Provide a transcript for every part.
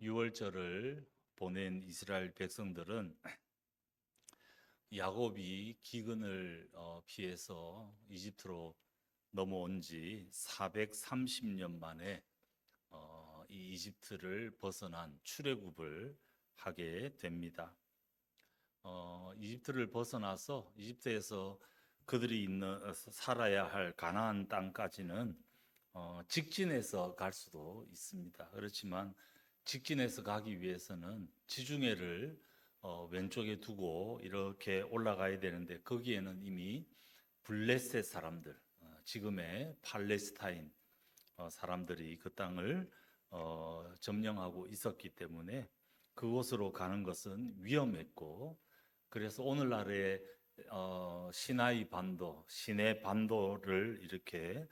유월절을 보낸 이스라엘 백성들은 야곱이 기근을 피해서 이집트로 넘어온 지 430년 만에 이 이집트를 벗어난 출애굽을 하게 됩니다. 이집트를 벗어나서 이집트에서 그들이 살아야 할 가나안 땅까지는 직진해서 갈 수도 있습니다. 그렇지만 직진해서 가기 위해서는 지중해를 왼쪽에 두고 이렇게 올라가야 되는데 거기에는 이미 블레셋 사람들, 지금의 팔레스타인 사람들이 그 땅을 점령하고 있었기 때문에 그곳으로 가는 것은 위험했고, 그래서 오늘날의 시나이 반도, 시내 반도를 이렇게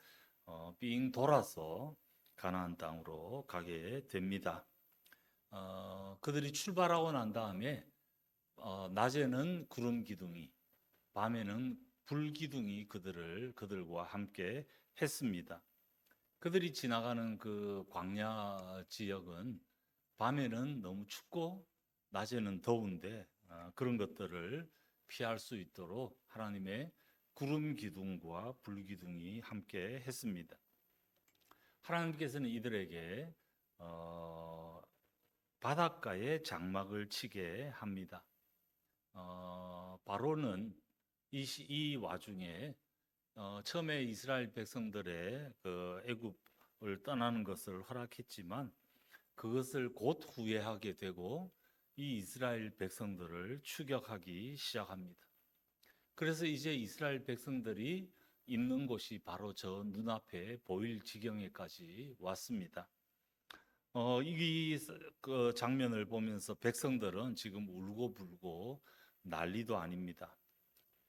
삥 돌아서 가나안 땅으로 가게 됩니다. 그들이 출발하고 난 다음에 낮에는 구름 기둥이, 밤에는 불 기둥이 그들과 함께 했습니다. 그들이 지나가는 그 광야 지역은 밤에는 너무 춥고 낮에는 더운데 그런 것들을 피할 수 있도록 하나님의 구름 기둥과 불 기둥이 함께 했습니다. 하나님께서는 이들에게 바닷가에 장막을 치게 합니다. 바로는 이 와중에 처음에 이스라엘 백성들의 그 애굽을 떠나는 것을 허락했지만 그것을 곧 후회하게 되고 이 이스라엘 백성들을 추격하기 시작합니다. 그래서 이제 이스라엘 백성들이 있는 곳이 바로 저 눈앞에 보일 지경에까지 왔습니다. 그 장면을 보면서 백성들은 지금 울고불고 난리도 아닙니다.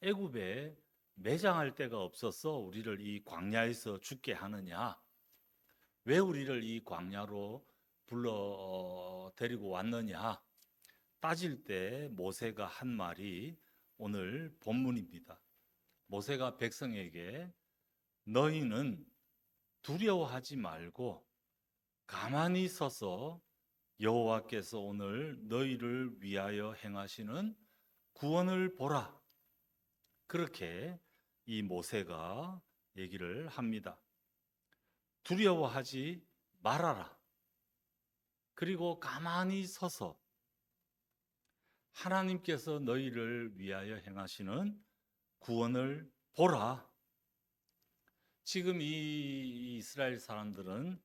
애굽에 매장할 데가 없어서 우리를 이 광야에서 죽게 하느냐? 왜 우리를 이 광야로 불러 데리고 왔느냐? 따질 때 모세가 한 말이 오늘 본문입니다. 모세가 백성에게 너희는 두려워하지 말고 가만히 서서 여호와께서 오늘 너희를 위하여 행하시는 구원을 보라. 그렇게 이 모세가 얘기를 합니다. 두려워하지 말아라. 그리고 가만히 서서 하나님께서 너희를 위하여 행하시는 구원을 보라. 지금 이 이스라엘 사람들은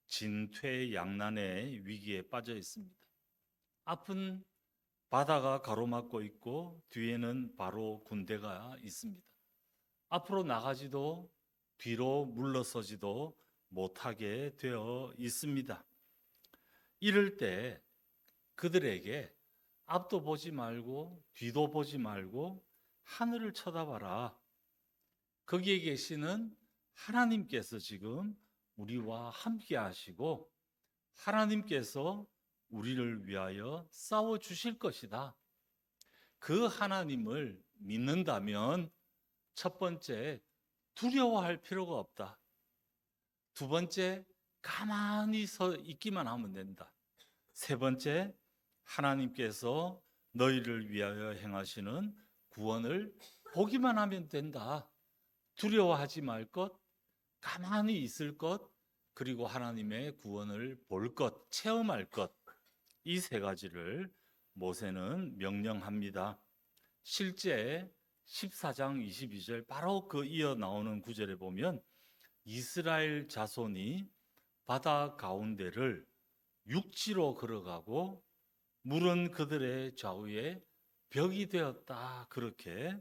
진퇴양난의 위기에 빠져 있습니다. 앞은 바다가 가로막고 있고 뒤에는 바로 군대가 있습니다. 앞으로 나가지도 뒤로 물러서지도 못하게 되어 있습니다. 이럴 때 그들에게 앞도 보지 말고 뒤도 보지 말고 하늘을 쳐다봐라. 거기에 계시는 하나님께서 지금 우리와 함께 하시고 하나님께서 우리를 위하여 싸워 주실 것이다. 그 하나님을 믿는다면 첫 번째, 두려워할 필요가 없다. 두 번째, 가만히 서 있기만 하면 된다. 세 번째, 하나님께서 너희를 위하여 행하시는 구원을 보기만 하면 된다. 두려워하지 말 것, 가만히 있을 것, 그리고 하나님의 구원을 볼 것, 체험할 것, 이 세 가지를 모세는 명령합니다. 실제 14장 22절 바로 그 이어 나오는 구절에 보면 이스라엘 자손이 바다 가운데를 육지로 걸어가고 물은 그들의 좌우에 벽이 되었다. 그렇게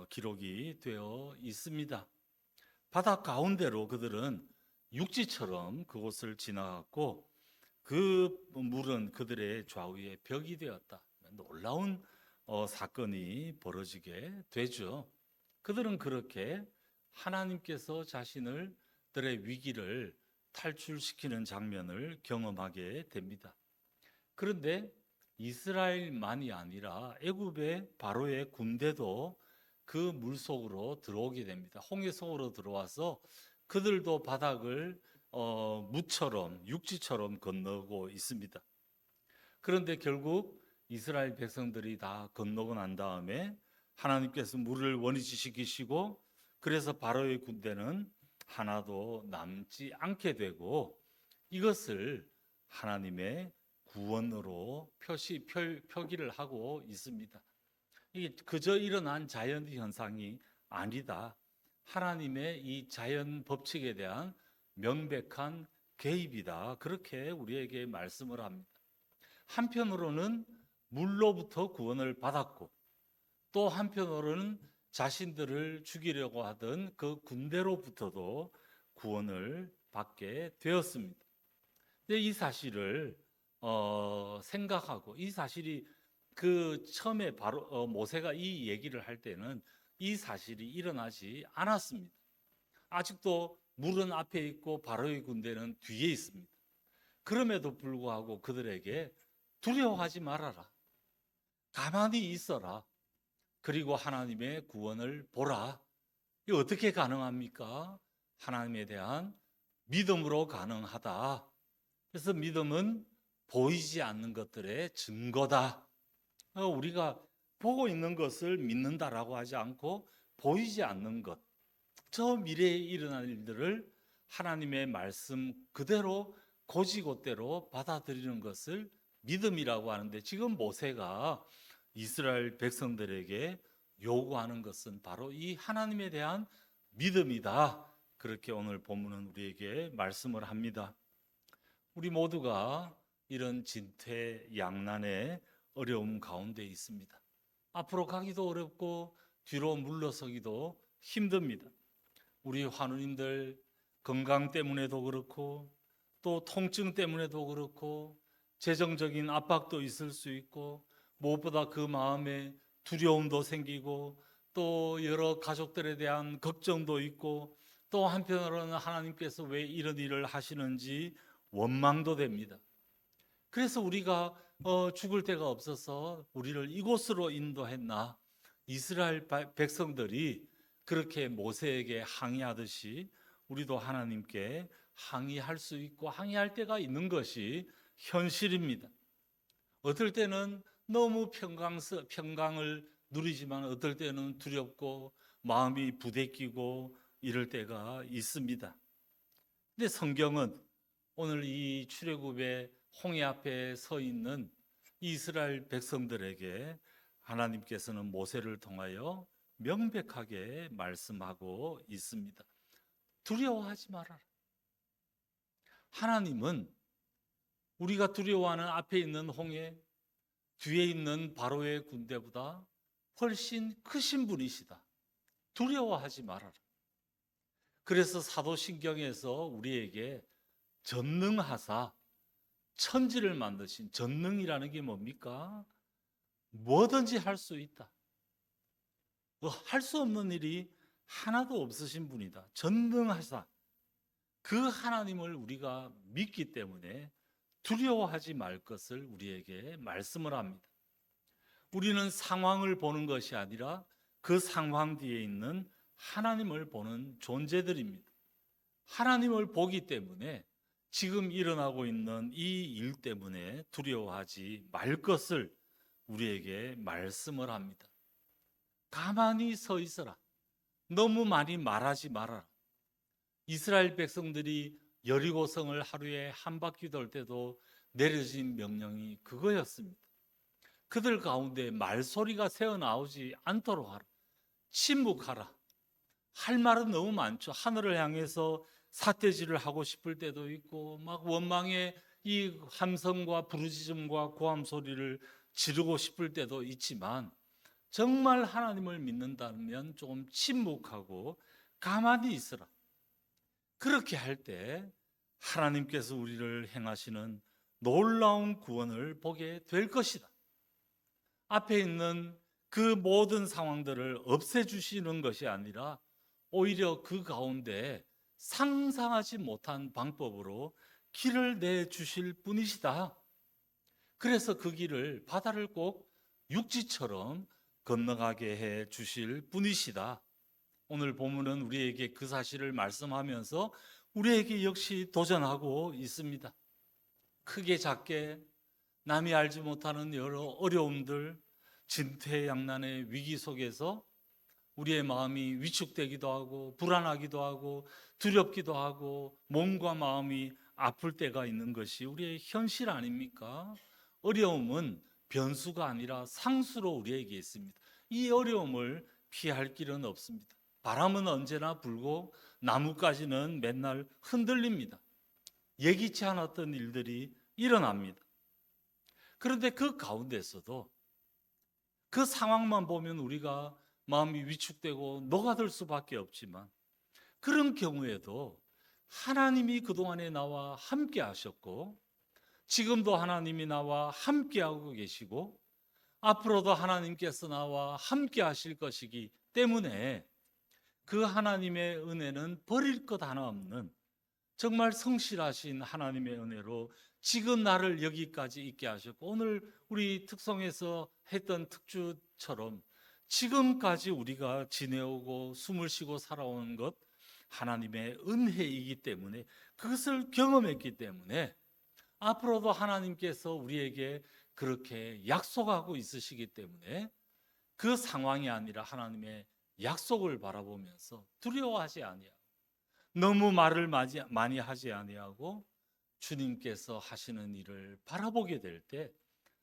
기록이 되어 있습니다. 바다 가운데로 그들은 육지처럼 그곳을 지나갔고 그 물은 그들의 좌우에 벽이 되었다. 놀라운 사건이 벌어지게 되죠. 그들은 그렇게 하나님께서 자신들의 위기를 탈출시키는 장면을 경험하게 됩니다. 그런데 이스라엘만이 아니라 애굽의 바로의 군대도 그 물속으로 들어오게 됩니다. 홍해 속으로 들어와서 그들도 바닥을 무처럼 육지처럼 건너고 있습니다. 그런데 결국 이스라엘 백성들이 다 건너고 난 다음에 하나님께서 물을 원위치시키시고 그래서 바로의 군대는 하나도 남지 않게 되고 이것을 하나님의 구원으로 표기를 하고 있습니다. 이게 그저 일어난 자연 현상이 아니다. 하나님의 이 자연 법칙에 대한 명백한 개입이다. 그렇게 우리에게 말씀을 합니다. 한편으로는 물로부터 구원을 받았고 또 한편으로는 자신들을 죽이려고 하던 그 군대로부터도 구원을 받게 되었습니다. 근데 이 사실을 생각하고 이 사실이 그 처음에 바로 모세가 이 얘기를 할 때는 이 사실이 일어나지 않았습니다. 아직도 물은 앞에 있고 바로의 군대는 뒤에 있습니다. 그럼에도 불구하고 그들에게 두려워하지 말아라. 가만히 있어라. 그리고 하나님의 구원을 보라. 이거 어떻게 가능합니까? 하나님에 대한 믿음으로 가능하다. 그래서 믿음은 보이지 않는 것들의 증거다. 우리가 보고 있는 것을 믿는다라고 하지 않고 보이지 않는 것, 저 미래에 일어날 일들을 하나님의 말씀 그대로 곧이곧대로 받아들이는 것을 믿음이라고 하는데 지금 모세가 이스라엘 백성들에게 요구하는 것은 바로 이 하나님에 대한 믿음이다. 그렇게 오늘 본문은 우리에게 말씀을 합니다. 우리 모두가 이런 진퇴양난의 어려움 가운데 있습니다. 앞으로 가기도 어렵고 뒤로 물러서기도 힘듭니다. 우리 환우님들 건강 때문에도 그렇고 또 통증 때문에도 그렇고 재정적인 압박도 있을 수 있고 무엇보다 그 마음에 두려움도 생기고 또 여러 가족들에 대한 걱정도 있고 또 한편으로는 하나님께서 왜 이런 일을 하시는지 원망도 됩니다. 그래서 우리가 죽을 데가 없어서 우리를 이곳으로 인도했나? 이스라엘 백성들이 그렇게 모세에게 항의하듯이 우리도 하나님께 항의할 수 있고 항의할 때가 있는 것이 현실입니다. 어떨 때는 너무 평강을 누리지만 어떨 때는 두렵고 마음이 부대끼고 이럴 때가 있습니다. 근데 성경은 오늘 이 출애굽의 홍해 앞에 서 있는 이스라엘 백성들에게 하나님께서는 모세를 통하여 명백하게 말씀하고 있습니다. 두려워하지 말아라. 하나님은 우리가 두려워하는 앞에 있는 홍해, 뒤에 있는 바로의 군대보다 훨씬 크신 분이시다. 두려워하지 말아라. 그래서 사도신경에서 우리에게 전능하사 천지를 만드신 전능이라는 게 뭡니까? 뭐든지 할 수 있다. 할 수 없는 일이 하나도 없으신 분이다. 전능하사. 그 하나님을 우리가 믿기 때문에 두려워하지 말 것을 우리에게 말씀을 합니다. 우리는 상황을 보는 것이 아니라 그 상황 뒤에 있는 하나님을 보는 존재들입니다. 하나님을 보기 때문에 지금 일어나고 있는 이 일 때문에 두려워하지 말 것을 우리에게 말씀을 합니다. 가만히 서 있어라. 너무 많이 말하지 말아라. 이스라엘 백성들이 여리고성을 하루에 한 바퀴 돌 때도 내려진 명령이 그거였습니다. 그들 가운데 말소리가 새어나오지 않도록 하라. 침묵하라. 할 말은 너무 많죠. 하늘을 향해서 삿대질을 하고 싶을 때도 있고 막 원망의 이 함성과 부르짖음과 고함 소리를 지르고 싶을 때도 있지만 정말 하나님을 믿는다면 조금 침묵하고 가만히 있으라. 그렇게 할 때 하나님께서 우리를 행하시는 놀라운 구원을 보게 될 것이다. 앞에 있는 그 모든 상황들을 없애주시는 것이 아니라 오히려 그 가운데 상상하지 못한 방법으로 길을 내주실 분이시다. 그래서 그 길을 바다를 꼭 육지처럼 건너가게 해 주실 분이시다. 오늘 본문은 우리에게 그 사실을 말씀하면서 우리에게 역시 도전하고 있습니다. 크게 작게 남이 알지 못하는 여러 어려움들, 진퇴양난의 위기 속에서 우리의 마음이 위축되기도 하고 불안하기도 하고 두렵기도 하고 몸과 마음이 아플 때가 있는 것이 우리의 현실 아닙니까? 어려움은 변수가 아니라 상수로 우리에게 있습니다. 이 어려움을 피할 길은 없습니다. 바람은 언제나 불고 나뭇가지는 맨날 흔들립니다. 예기치 않았던 일들이 일어납니다. 그런데 그 가운데서도 그 상황만 보면 우리가 마음이 위축되고 녹아들 수밖에 없지만 그런 경우에도 하나님이 그동안에 나와 함께 하셨고 지금도 하나님이 나와 함께 하고 계시고 앞으로도 하나님께서 나와 함께 하실 것이기 때문에 그 하나님의 은혜는 버릴 것 하나 없는 정말 성실하신 하나님의 은혜로 지금 나를 여기까지 있게 하셨고 오늘 우리 특성에서 했던 특주처럼 지금까지 우리가 지내오고 숨을 쉬고 살아온 것 하나님의 은혜이기 때문에 그것을 경험했기 때문에 앞으로도 하나님께서 우리에게 그렇게 약속하고 있으시기 때문에 그 상황이 아니라 하나님의 약속을 바라보면서 두려워하지 아니하고 너무 말을 많이 하지 아니하고 주님께서 하시는 일을 바라보게 될 때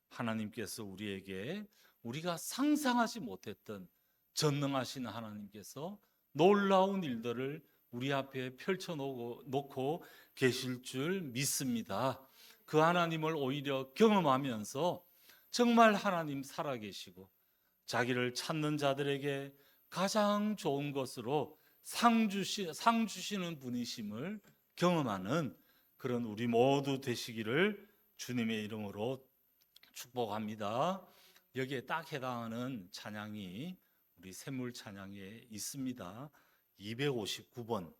하나님께서 우리에게 우리가 상상하지 못했던 전능하신 하나님께서 놀라운 일들을 우리 앞에 펼쳐놓고 계실 줄 믿습니다. 그 하나님을 오히려 경험하면서 정말 하나님 살아계시고 자기를 찾는 자들에게 가장 좋은 것으로 상 주시는 분이심을 경험하는 그런 우리 모두 되시기를 주님의 이름으로 축복합니다. 여기에 딱 해당하는 찬양이 우리 샘물 찬양에 있습니다. 259번.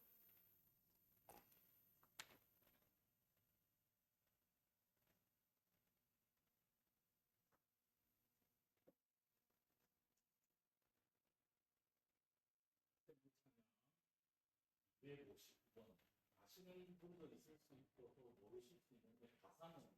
아시는 분도 있을 수 있고 또 모르실 수 있는데 가사는